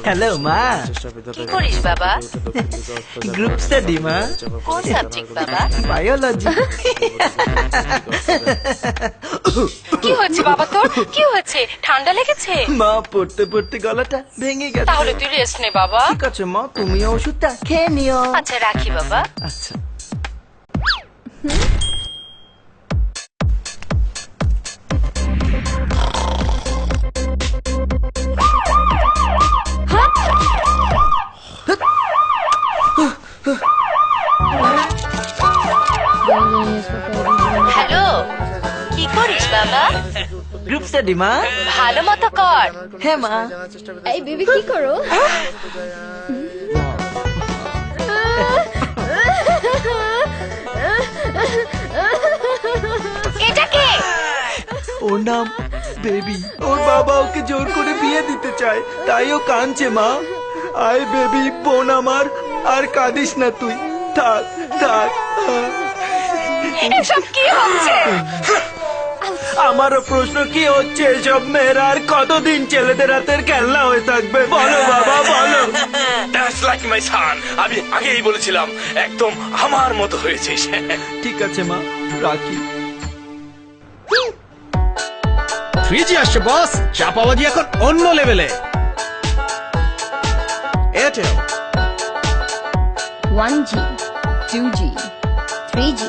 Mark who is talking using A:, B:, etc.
A: Hello মা,
B: কি করিস বাবা?
A: গ্রুপ স্টাডি মা।
B: কোন সাবজেক্ট বাবা?
A: বায়োলজি।
B: কি হয়েছে বাবা তোর? কি হয়েছে? ঠান্ডা লেগেছে?
A: মা পড়তে পড়তে গলাটা ভেঙে গেছে।
B: তাহলে তুই রেস্ট নে বাবা।
A: ঠিক আছে মা, তুমিও ওষুধটা খেয়ে নিও।
B: আচ্ছা রাখি বাবা।
A: আচ্ছা।
B: হ্যালো, কি করিস বাবা?
A: গ্রুপ স্টাডি মা।
B: ভালো মতো কর।
A: হ্যাঁ মা।
C: এই বেবি কি করো?
B: এটা কে?
A: ওর নাম বেবি। ওর বাবা ওকে জোর করে বিয়ে দিতে চায়, তাই ও কাঁদছে মা। আয় বেবি, বোন আমার, আর কাঁদিস না তুই। থাক থাক।
B: এসব কি হচ্ছে?
A: আমারও প্রশ্ন, কি হচ্ছে এসব? মেয়েরা আর কতদিন ছেলেদের হাতের খেলনা হয়ে থাকবে? বলো বাবা বলো।
D: That's like my son. আমি আগেই বলেছিলাম একদম আমার মতো হয়েছিস।
A: ঠিক আছে মা, রাখি।
E: 3G আসছে বস, চাপাবাজি এখন অন্য লেভেলে। Airtel
C: 1G, 2G, 3G